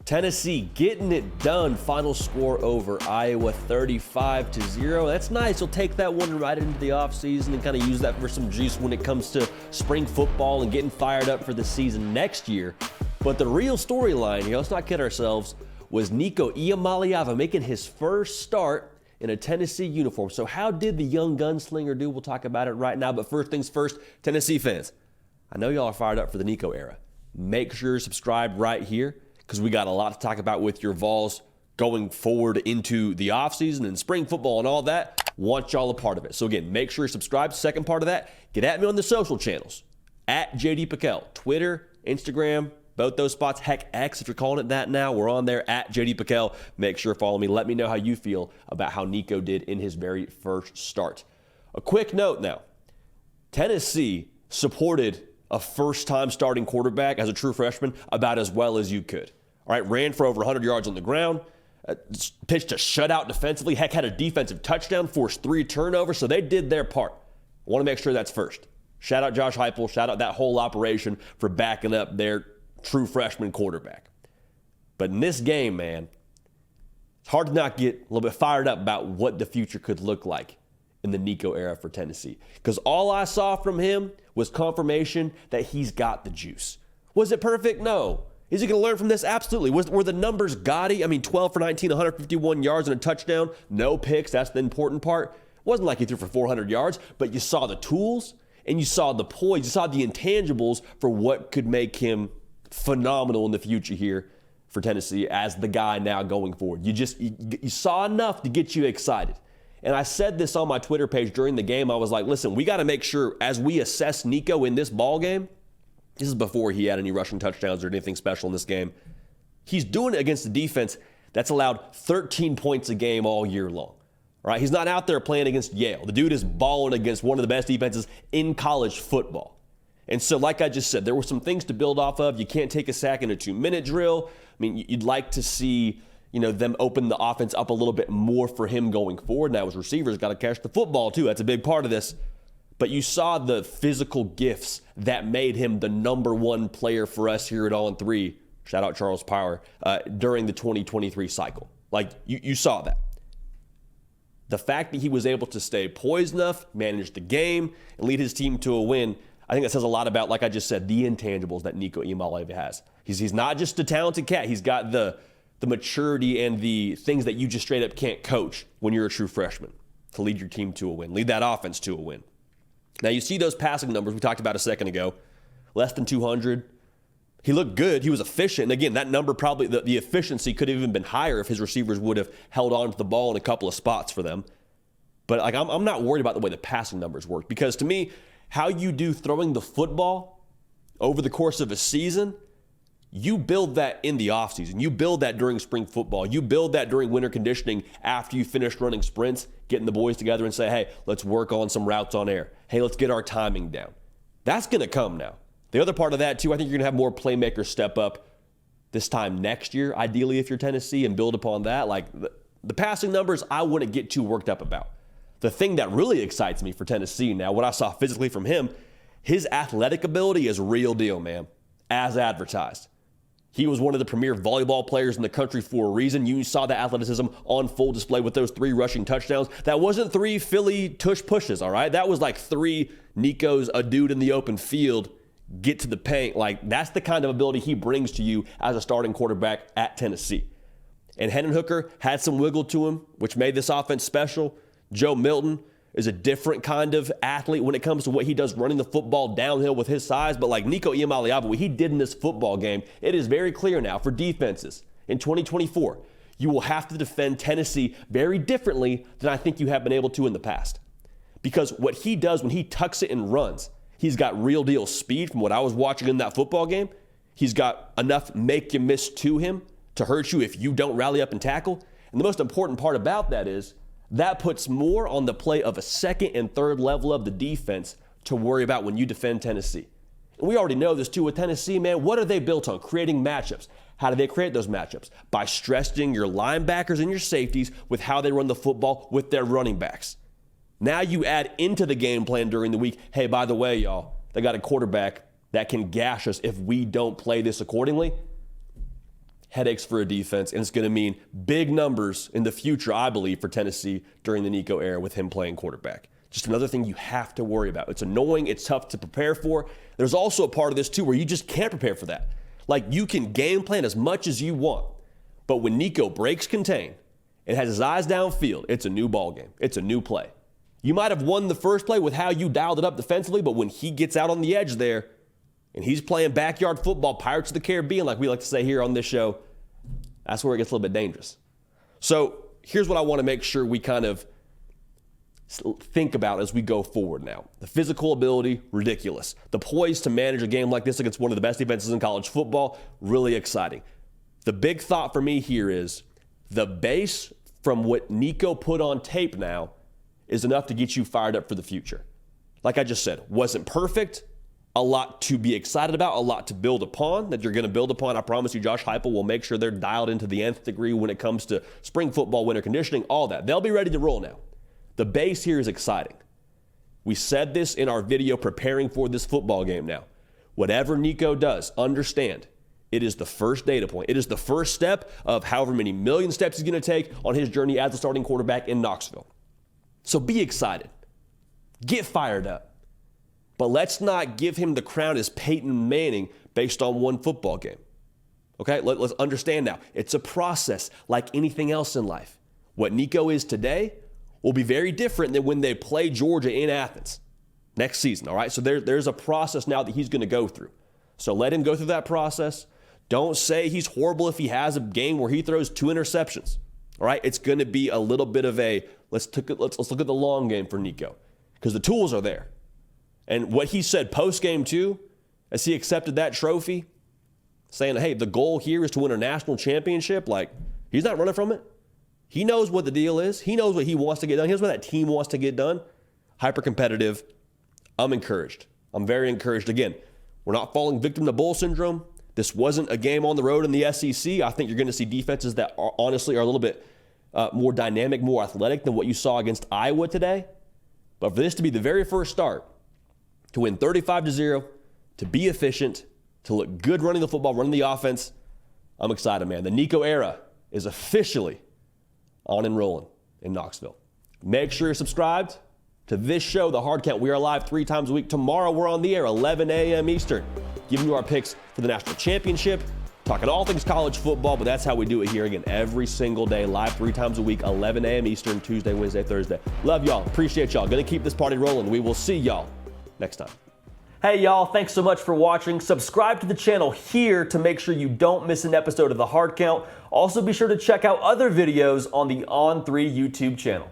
Tennessee getting it done. Final score over Iowa 35-0. That's nice. You'll take that one right into the offseason and kind of use that for some juice when it comes to spring football and getting fired up for the season next year. But the real storyline here, let's not kid ourselves, was Nico Iamaleava making his first start in a Tennessee uniform. So how did the young gunslinger do? We'll talk about it right now. But first things first, Tennessee fans, I know y'all are fired up for the Nico era. Make sure you're subscribed right here, because we got a lot to talk about with your Vols going forward into the offseason and spring football and all that. Want y'all a part of it. So again, make sure you're subscribed. Second part of that, get at me on the social channels. At JD Pickell, Twitter, Instagram, both those spots. Heck, X, if you're calling it that now. We're on there at JD Pickell. Make sure to follow me. Let me know how you feel about how Nico did in his very first start. A quick note now. Tennessee supported a first-time starting quarterback as a true freshman about as well as you could. All right, ran for over 100 yards on the ground, pitched a shutout defensively, heck, had a defensive touchdown, forced 3 turnovers, so they did their part. I want to make sure that's first. Shout out Josh Heupel, shout out that whole operation for backing up their true freshman quarterback. But in this game, man, it's hard to not get a little bit fired up about what the future could look like in the Nico era for Tennessee. Because all I saw from him was confirmation that he's got the juice. Was it perfect? No. Is he going to learn from this? Absolutely. Were the numbers gaudy? I mean, 12 for 19, 151 yards and a touchdown. No picks. That's the important part. It wasn't like he threw for 400 yards, but you saw the tools and you saw the poise. You saw the intangibles for what could make him phenomenal in the future here for Tennessee as the guy now going forward. You saw enough to get you excited. And I said this on my Twitter page during the game. I was like, listen, we got to make sure as we assess Nico in this ball game, this is before he had any rushing touchdowns or anything special in this game, he's doing it against the defense that's allowed 13 points a game all year long. All right? He's not out there playing against Yale. The dude is balling against one of the best defenses in college football. And so, like I just said, there were some things to build off of. You can't take a sack in a 2-minute drill. I mean, you'd like to see them open the offense up a little bit more for him going forward. Now his receivers got to catch the football too. That's a big part of this. But you saw the physical gifts that made him the number one player for us here at On 3. Shout out Charles Power during the 2023 cycle. Like you saw that. The fact that he was able to stay poised enough, manage the game, and lead his team to a win, I think that says a lot about, like I just said, the intangibles that Nico Iamaleava has. He's not just a talented cat. He's got the maturity and the things that you just straight up can't coach when you're a true freshman to lead your team to a win, lead that offense to a win. Now, you see those passing numbers we talked about a second ago, less than 200. He looked good. He was efficient. And again, that number probably, the efficiency could have even been higher if his receivers would have held on to the ball in a couple of spots for them. But I'm not worried about the way the passing numbers work, because to me, how you do throwing the football over the course of a season, you build that in the offseason. You build that during spring football. You build that during winter conditioning after you finish running sprints, getting the boys together and say, hey, let's work on some routes on air. Hey, let's get our timing down. That's going to come now. The other part of that, too, I think you're going to have more playmakers step up this time next year, ideally, if you're Tennessee, and build upon that. Like the passing numbers, I wouldn't get too worked up about. The thing that really excites me for Tennessee now, what I saw physically from him, his athletic ability is real deal, man, as advertised. He was one of the premier volleyball players in the country for a reason. You saw the athleticism on full display with those 3 rushing touchdowns. That wasn't 3 Philly tush pushes, all right? That was like 3 Nico's, a dude in the open field, get to the paint. Like, that's the kind of ability he brings to you as a starting quarterback at Tennessee. And Hendon Hooker had some wiggle to him, which made this offense special. Joe Milton is a different kind of athlete when it comes to what he does running the football downhill with his size. But like Nico Iamaleava, what he did in this football game, it is very clear now for defenses in 2024. You will have to defend Tennessee very differently than I think you have been able to in the past. Because what he does when he tucks it and runs, he's got real deal speed from what I was watching in that football game. He's got enough make you miss to him to hurt you if you don't rally up and tackle. And the most important part about that is that puts more on the play of a second and third level of the defense to worry about when you defend Tennessee. And we already know this too with Tennessee, man. What are they built on? Creating matchups. How do they create those matchups? By stressing your linebackers and your safeties with how they run the football with their running backs. Now you add into the game plan during the week, hey, by the way, y'all, they got a quarterback that can gash us if we don't play this accordingly. headaches for a defense, and it's going to mean big numbers in the future, I believe, for Tennessee during the Nico era with him playing quarterback. Just another thing you have to worry about. It's annoying. It's tough to prepare for. There's also a part of this, too, where you just can't prepare for that. Like, you can game plan as much as you want, but when Nico breaks contain and has his eyes downfield, it's a new ball game. It's a new play. You might have won the first play with how you dialed it up defensively, but when he gets out on the edge there and he's playing backyard football, Pirates of the Caribbean, like we like to say here on this show, that's where it gets a little bit dangerous. So here's what I want to make sure we kind of think about as we go forward now. The physical ability, ridiculous. The poise to manage a game like this against one of the best defenses in college football, really exciting. The big thought for me here is the base from what Nico put on tape now is enough to get you fired up for the future. Like I just said, wasn't perfect. A lot to be excited about, a lot to build upon, that you're going to build upon. I promise you, Josh Heupel will make sure they're dialed into the nth degree when it comes to spring football, winter conditioning, all that. They'll be ready to roll now. The base here is exciting. We said this in our video preparing for this football game now. Whatever Nico does, understand, it is the first data point. It is the first step of however many million steps he's going to take on his journey as a starting quarterback in Knoxville. So be excited. Get fired up. But let's not give him the crown as Peyton Manning based on one football game. Okay, let's understand now. It's a process like anything else in life. What Nico is today will be very different than when they play Georgia in Athens next season, all right? So there's a process now that he's going to go through. So let him go through that process. Don't say he's horrible if he has a game where he throws 2 interceptions, all right? It's going to be a little bit of a, let's look at the long game for Nico because the tools are there. And what he said post-game, too, as he accepted that trophy, saying, hey, the goal here is to win a national championship, like, he's not running from it. He knows what the deal is. He knows what he wants to get done. He knows what that team wants to get done. Hyper-competitive. I'm encouraged. I'm very encouraged. Again, we're not falling victim to bull syndrome. This wasn't a game on the road in the SEC. I think you're going to see defenses that honestly are a little bit more dynamic, more athletic than what you saw against Iowa today. But for this to be the very first start, to win 35-0, to be efficient, to look good running the football, running the offense, I'm excited, man. The Nico era is officially on and rolling in Knoxville. Make sure you're subscribed to this show, The Hard Count. We are live 3 times a week. Tomorrow we're on the air, 11 a.m. Eastern, giving you our picks for the national championship, talking all things college football, but that's how we do it here again every single day, live 3 times a week, 11 a.m. Eastern, Tuesday, Wednesday, Thursday. Love y'all. Appreciate y'all. Going to keep this party rolling. We will see y'all next time. Hey y'all, thanks so much for watching. Subscribe to the channel here to make sure you don't miss an episode of The Hard Count. Also be sure to check out other videos on the On3 YouTube channel.